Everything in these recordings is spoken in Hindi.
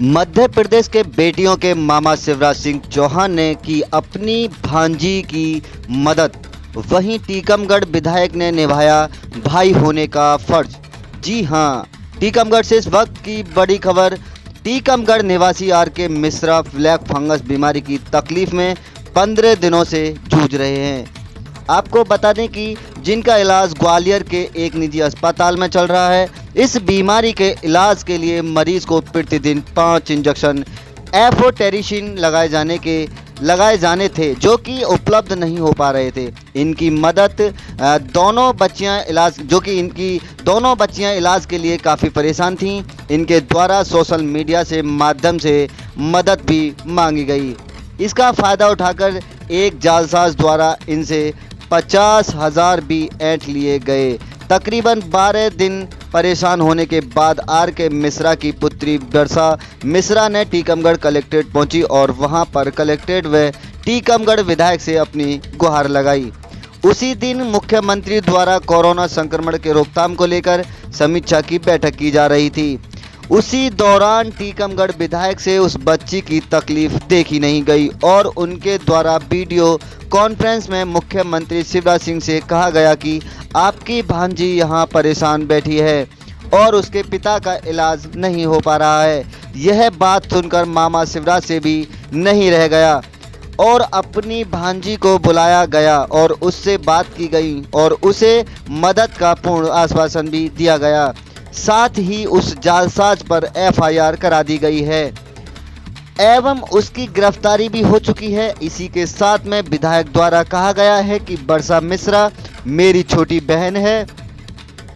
मध्य प्रदेश के बेटियों के मामा शिवराज सिंह चौहान ने की अपनी भांजी की मदद। वहीं टीकमगढ़ विधायक ने निभाया भाई होने का फर्ज। जी हां, टीकमगढ़ से इस वक्त की बड़ी खबर। टीकमगढ़ निवासी आर के मिश्रा ब्लैक फंगस बीमारी की तकलीफ में 15 दिनों से जूझ रहे हैं। आपको बता दें कि जिनका इलाज ग्वालियर के एक निजी अस्पताल में चल रहा है। इस बीमारी के इलाज के लिए मरीज को प्रतिदिन 5 इंजेक्शन एफोटेरिसिन लगाए जाने थे, जो कि उपलब्ध नहीं हो पा रहे थे। इनकी मदद इनकी दोनों बच्चियां इलाज के लिए काफ़ी परेशान थीं। इनके द्वारा सोशल मीडिया से माध्यम से मदद भी मांगी गई। इसका फ़ायदा उठाकर एक जालसाज द्वारा इनसे 50,000 भी ऐंठ लिए गए। तकरीबन 12 दिन परेशान होने के बाद आर के मिश्रा की पुत्री वर्षा मिश्रा ने टीकमगढ़ कलेक्ट्रेट पहुंची और वहां पर कलेक्ट्रेट व टीकमगढ़ विधायक से अपनी गुहार लगाई। उसी दिन मुख्यमंत्री द्वारा कोरोना संक्रमण के रोकथाम को लेकर समीक्षा की बैठक की जा रही थी। उसी दौरान टीकमगढ़ विधायक से उस बच्ची की तकलीफ देखी नहीं गई और उनके द्वारा वीडियो कॉन्फ्रेंस में मुख्यमंत्री शिवराज सिंह से कहा गया कि आपकी भांजी यहाँ परेशान बैठी है और उसके पिता का इलाज नहीं हो पा रहा है। यह बात सुनकर मामा शिवराज से भी नहीं रह गया और अपनी भांजी को बुलाया गया और उससे बात की गई और उसे मदद का पूर्ण आश्वासन भी दिया गया। साथ ही उस जालसाज पर एफआईआर करा दी गई है एवं उसकी गिरफ्तारी भी हो चुकी है। इसी के साथ में विधायक द्वारा कहा गया है कि वर्षा मिश्रा मेरी छोटी बहन है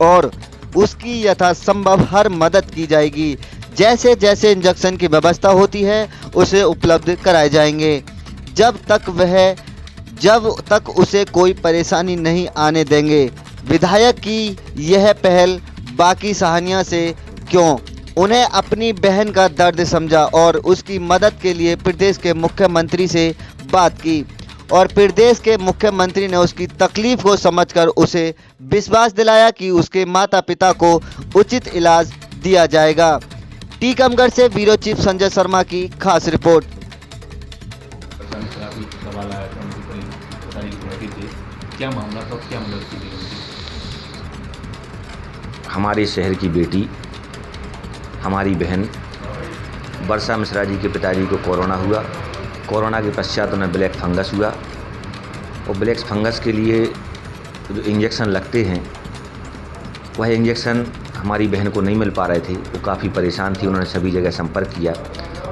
और उसकी यथासंभव हर मदद की जाएगी। जैसे जैसे इंजेक्शन की व्यवस्था होती है उसे उपलब्ध कराए जाएंगे। जब तक उसे कोई परेशानी नहीं आने देंगे। विधायक की यह पहल बाकी सहानियों से क्यों, उन्हें अपनी बहन का दर्द समझा और उसकी मदद के लिए प्रदेश के मुख्यमंत्री से बात की और प्रदेश के मुख्यमंत्री ने उसकी तकलीफ को समझकर उसे विश्वास दिलाया कि उसके माता पिता को उचित इलाज दिया जाएगा। टीकमगढ़ से ब्यूरो चीफ संजय शर्मा की खास रिपोर्ट। क्या मामला था, क्या मदद की गई? हमारे शहर की बेटी, हमारी बहन वर्षा मिश्रा जी के पिताजी को कोरोना हुआ। कोरोना के पश्चात उन्हें ब्लैक फंगस हुआ और ब्लैक फंगस के लिए जो इंजेक्शन लगते हैं वह इंजेक्शन हमारी बहन को नहीं मिल पा रहे थे। वो काफ़ी परेशान थी। उन्होंने सभी जगह संपर्क किया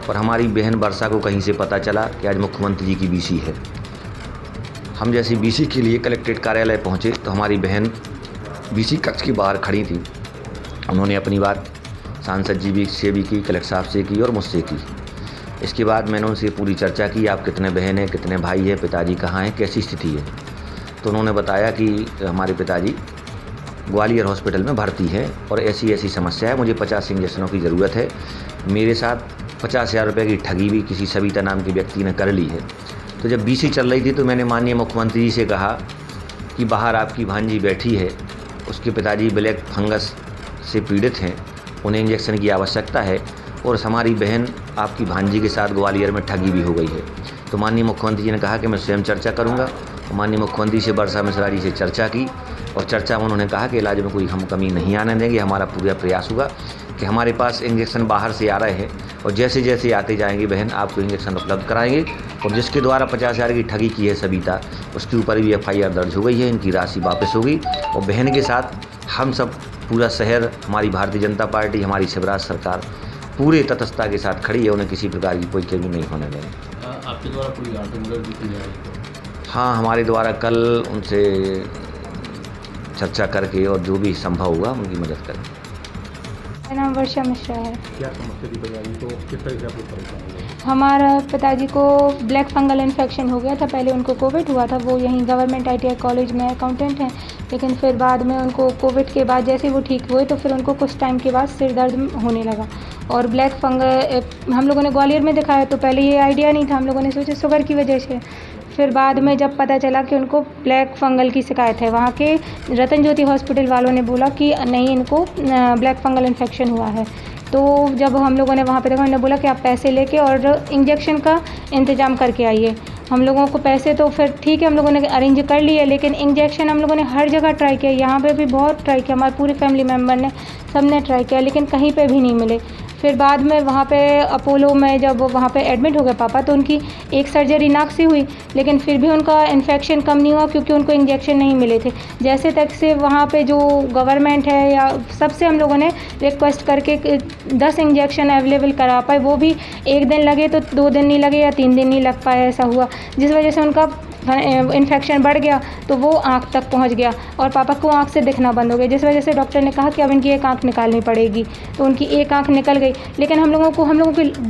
और हमारी बहन वर्षा को कहीं से पता चला कि आज मुख्यमंत्री जी की बीसी है। हम जैसे बीसी के लिए कलेक्ट्रेट कार्यालय पहुँचे तो हमारी बहन बीसी कक्ष के बाहर खड़ी थी। उन्होंने अपनी बात सांसद जी से भी की, कलेक्टर साहब से की और मुझसे की। इसके बाद मैंने उनसे पूरी चर्चा की, आप कितने बहन हैं, कितने भाई हैं, पिताजी कहाँ हैं, कैसी स्थिति है। तो उन्होंने बताया कि हमारे पिताजी ग्वालियर हॉस्पिटल में भर्ती है और ऐसी ऐसी समस्या है, मुझे 50 इंजेक्शनों की ज़रूरत है। मेरे साथ 50,000 रुपये की ठगी भी किसी सविता नाम के व्यक्ति ने कर ली है। तो जब बीसी चल रही थी तो मैंने माननीय मुख्यमंत्री जी से कहा कि बाहर आपकी भांजी बैठी है, उसके पिताजी ब्लैक फंगस से पीड़ित हैं, उन्हें इंजेक्शन की आवश्यकता है और हमारी बहन आपकी भांजी के साथ ग्वालियर में ठगी भी हो गई है। तो माननीय मुख्यमंत्री जी ने कहा कि मैं स्वयं चर्चा करूंगा। तो माननीय मुख्यमंत्री से वर्षा मिश्रा जी से चर्चा की और चर्चा में उन्होंने कहा कि इलाज में कोई हम कमी नहीं आने देंगे। हमारा पूरा प्रयास होगा कि हमारे पास इंजेक्शन बाहर से आ रहे हैं और जैसे जैसे आते जाएंगे बहन आपको इंजेक्शन उपलब्ध कराएंगे। और जिसके द्वारा 50,000 की ठगी की है सविता, उसके ऊपर भी एफआईआर दर्ज हो गई है। इनकी राशि वापस होगी और बहन के साथ हम सब पूरा शहर, हमारी भारतीय जनता पार्टी, हमारी शिवराज सरकार पूरे तटस्थता के साथ खड़ी है। उन्हें किसी प्रकार की कोई कमी नहीं होने देंगे। आपके द्वारा कोई आर्थिक मदद भी की जा रही है? हाँ, हमारे द्वारा कल उनसे चर्चा करके और जो भी संभव हुआ उनकी मदद करें। मेरा नाम वर्षा मिश्रा है। क्या समस्या थी पिताजी को, किस तरह से आप लोग परेशान हुए? हमारा पिताजी को ब्लैक फंगल इन्फेक्शन हो गया था। पहले उनको कोविड हुआ था। वो यहीं गवर्नमेंट ITI कॉलेज में अकाउंटेंट हैं, लेकिन फिर बाद में उनको कोविड के बाद जैसे वो ठीक हुए तो फिर उनको कुछ टाइम के बाद सिर दर्द होने लगा और ब्लैक फंगल हम लोगों ने ग्वालियर में दिखाया। तो पहले ये आइडिया नहीं था, हम लोगों ने सोचा शुगर की वजह से। फिर बाद में जब पता चला कि उनको ब्लैक फंगल की शिकायत है, वहाँ के रतन ज्योति हॉस्पिटल वालों ने बोला कि नहीं, इनको ब्लैक फंगल इन्फेक्शन हुआ है। तो जब हम लोगों ने वहाँ पे देखा, उन्होंने बोला कि आप पैसे लेके और इंजेक्शन का इंतज़ाम करके आइए। हम लोगों को पैसे तो फिर ठीक है हम लोगों ने अरेंज कर लिए, लेकिन इंजेक्शन हम लोगों ने हर जगह ट्राई किया, यहाँ पे भी बहुत ट्राई किया, हमारे पूरी फैमिली मेम्बर ने, सब ने ट्राई किया, लेकिन कहीं पे भी नहीं मिले। फिर बाद में वहाँ पे अपोलो में जब वहाँ पे एडमिट हो गए पापा, तो उनकी एक सर्जरी नाक से हुई, लेकिन फिर भी उनका इन्फेक्शन कम नहीं हुआ क्योंकि उनको इंजेक्शन नहीं मिले थे। जैसे तक से वहाँ पे जो गवर्नमेंट है या सबसे हम लोगों ने रिक्वेस्ट करके 10 इंजेक्शन अवेलेबल करा पाए, वो भी 1 दिन लगे तो 2 दिन नहीं लगे या 3 दिन नहीं लग पाए, ऐसा हुआ, जिस वजह से उनका इन्फेक्शन बढ़ गया तो वो आँख तक पहुँच गया और पापा को आँख से दिखना बंद हो गया, जिस वजह से डॉक्टर ने कहा कि अब इनकी एक आँख निकालनी पड़ेगी। तो उनकी एक आँख निकल गई, लेकिन हम लोगों को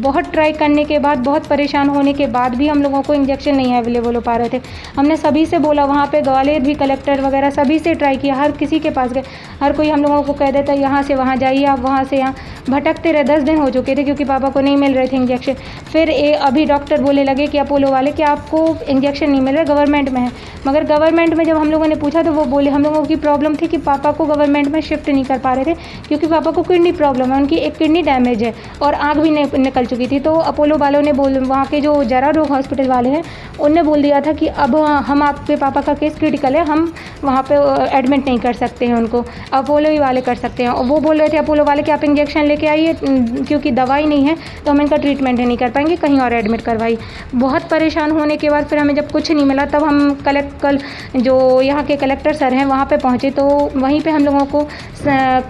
बहुत ट्राई करने के बाद, बहुत परेशान होने के बाद भी हम लोगों को इंजेक्शन नहीं अवेलेबल हो पा रहे थे। हमने सभी से बोला, वहाँ पे ग्वालियर भी कलेक्टर वगैरह सभी से ट्राई किया, हर किसी के पास गए, हर कोई हम लोगों को कह देता यहाँ से वहाँ जाइए, आप वहाँ से यहाँ भटकते रहे। 10 दिन हो चुके थे क्योंकि पापा को नहीं मिल रहे थे इंजेक्शन। फिर अभी डॉक्टर बोले लगे कि अपोलो वाले कि आपको इंजेक्शन नहीं मिल रहा, गवर्नमेंट में है। मगर गवर्नमेंट में जब हम लोगों ने पूछा तो वो बोले, हम लोगों की प्रॉब्लम थी कि पापा को गवर्नमेंट में शिफ्ट नहीं कर पा रहे थे क्योंकि पापा को किडनी प्रॉब्लम है, उनकी एक किडनी डैमेज है और आँख भी निकल चुकी थी। तो अपोलो वालों ने वहाँ के जो जरा रोग हॉस्पिटल वाले हैं उनने बोल दिया था कि अब हम आपके पापा का केस क्रिटिकल है, हम वहाँ पे एडमिट नहीं कर सकते हैं, उनको अपोलो ही वाले कर सकते हैं। और वो बोल रहे थे अपोलो वाले कि आप इंजेक्शन लेके आइए, क्योंकि दवाई नहीं है तो हम इनका ट्रीटमेंट नहीं कर पाएंगे, कहीं और एडमिट करवाइए। बहुत परेशान होने के बाद फिर हमें जब कुछ नहीं मिला तब हम कल जो यहाँ के कलेक्टर सर हैं वहाँ पे पहुँचे, तो वहीं पे हम लोगों को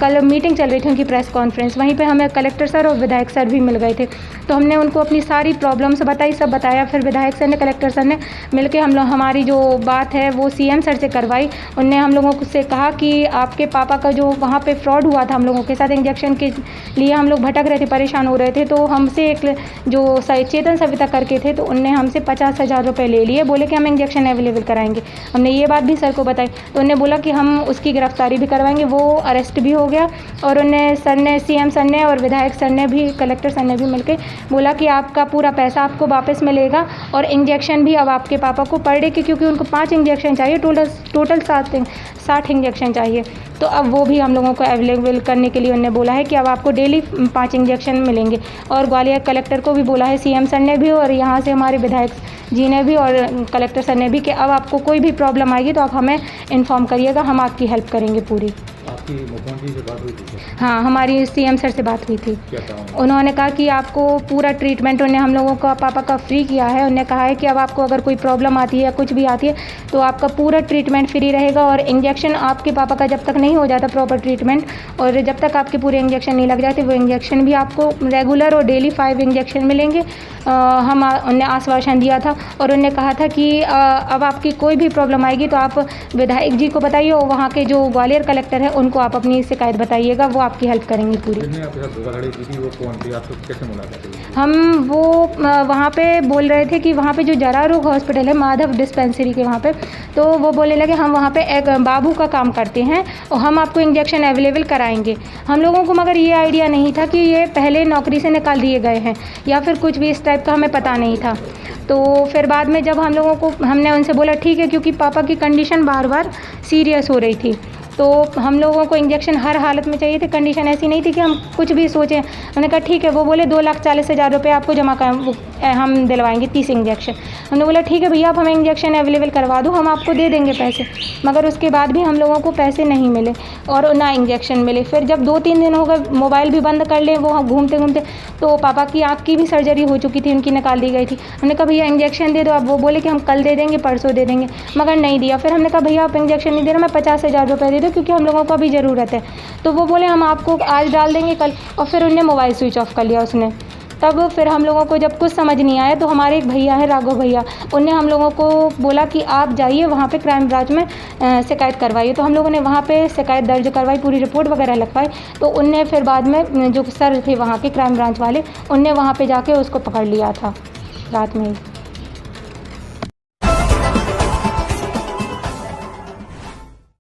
कल मीटिंग चल रही थी, उनकी प्रेस कॉन्फ्रेंस, वहीं पे हमें कलेक्टर सर और विधायक सर भी मिल गए थे। तो हमने उनको अपनी सारी प्रॉब्लम्स बताई, सब बताया। फिर विधायक सर ने, कलेक्टर सर ने मिलके हमारी जो बात है वो सीएम सर से करवाई। उनने हम लोगों से कहा कि आपके पापा का जो वहाँ पे फ्रॉड हुआ था हम लोगों के साथ, इंजेक्शन के लिए हम लोग भटक रहे थे, परेशान हो रहे थे, तो हमसे एक जो चेतन सविता करके थे, तो उनने हमसे 50,000 रुपये ले लिए, बोले कि हम इंजेक्शन अवेलेबल कराएंगे। हमने ये बात भी सर को बताई, तो उन्होंने बोला कि हम उसकी गिरफ्तारी भी करवाएंगे। वो अरेस्ट भी हो गया और उन्हें सर ने, सीएम सर ने और विधायक सर ने भी, कलेक्टर सर ने भी मिलकर बोला कि आपका पूरा पैसा आपको वापस मिलेगा और इंजेक्शन भी अब आपके पापा को पर डे के, क्योंकि उनको 5 इंजेक्शन चाहिए, टोटल 60 इंजेक्शन चाहिए, तो अब वो भी हम लोगों को अवेलेबल करने के लिए उन्होंने बोला है कि अब आपको डेली 5 इंजेक्शन मिलेंगे। और ग्वालियर कलेक्टर को भी बोला है, सीएम सर ने भी और यहाँ से हमारे विधायक जी ने भी और कलेक्टर सर ने भी, कि अब आपको कोई भी प्रॉब्लम आएगी तो आप हमें इन्फॉर्म करिएगा, हम आपकी हेल्प करेंगे पूरी। आपकी मुख्यमंत्री से बात हुई थी? हाँ, हमारी सीएम सर से बात हुई थी। क्या कहा? उन्होंने कहा कि आपको पूरा ट्रीटमेंट उन्हें हम लोगों का पापा का फ्री किया है। उन्होंने कहा है कि अब आपको अगर कोई प्रॉब्लम आती है या कुछ भी आती है तो आपका पूरा ट्रीटमेंट फ्री रहेगा, और इंजेक्शन आपके पापा का जब तक नहीं हो जाता प्रॉपर ट्रीटमेंट, और जब तक आपके पूरे इंजेक्शन नहीं लग जाते, वो इंजेक्शन भी आपको रेगुलर और डेली 5 इंजेक्शन मिलेंगे। उन्होंने आश्वासन दिया था और उन्होंने कहा था कि अब आपकी कोई भी प्रॉब्लम आएगी तो आप विधायक जी को बताइए और वहाँ के जो ग्वालियर कलेक्टर है उनको आप अपनी शिकायत बताइएगा, वो आपकी हेल्प करेंगे पूरी। वो कौन थी, आपको कैसे मुलाकात हुई? हम वो वहाँ पे बोल रहे थे कि वहाँ पे जो जरा रोग हॉस्पिटल है, माधव डिस्पेंसरी के वहाँ पे, तो वो बोलने लगे हम वहाँ पे एक बाबू का काम करते हैं और हम आपको इंजेक्शन अवेलेबल कराएंगे। हम लोगों को मगर ये आइडिया नहीं था कि ये पहले नौकरी से निकाल दिए गए हैं या फिर कुछ भी इस टाइप का, हमें पता नहीं था। तो फिर बाद में जब हम लोगों को, हमने उनसे बोला ठीक है, क्योंकि पापा की कंडीशन बार बार सीरियस हो रही थी, तो हम लोगों को इंजेक्शन हर हालत में चाहिए थे, कंडीशन ऐसी नहीं थी कि हम कुछ भी सोचें। हमने कहा ठीक है, वो बोले 2,40,000 रुपये आपको जमा कर, हम दिलवाएंगे 30 इंजेक्शन। हमने बोला ठीक है भैया, आप हमें इंजेक्शन अवेलेबल करवा दो, हम आपको दे देंगे पैसे। मगर उसके बाद भी हम लोगों को पैसे नहीं मिले और ना इंजेक्शन मिले। फिर जब 2-3 दिन हो गए, मोबाइल भी बंद कर ले, वो घूमते घूमते, तो पापा की आँख की भी सर्जरी हो चुकी थी, उनकी निकाल दी गई थी। हमने कहा भैया इंजेक्शन दे दो, अब वो बोले कि हम कल दे देंगे, परसों दे देंगे, मगर नहीं दिया। फिर हमने कहा भैया आप इंजेक्शन नहीं दे रहे, मैं 50,000 रुपये दे दो, क्योंकि हम लोगों को अभी ज़रूरत है। तो वो बोले हम आपको आज डाल देंगे कल, और फिर उन्होंने मोबाइल स्विच ऑफ कर लिया उसने। तब फिर हम लोगों को जब कुछ समझ नहीं आया तो हमारे एक भैया है, राघव भैया, उनने हम लोगों को बोला कि आप जाइए वहाँ पे क्राइम ब्रांच में शिकायत करवाइए। तो हम लोगों ने वहाँ पे शिकायत दर्ज करवाई, पूरी रिपोर्ट वगैरह लिखवाई। तो उनने फिर बाद में जो सर थे वहाँ के क्राइम ब्रांच वाले, उनने वहाँ पे जाके उसको पकड़ लिया था रात में ही।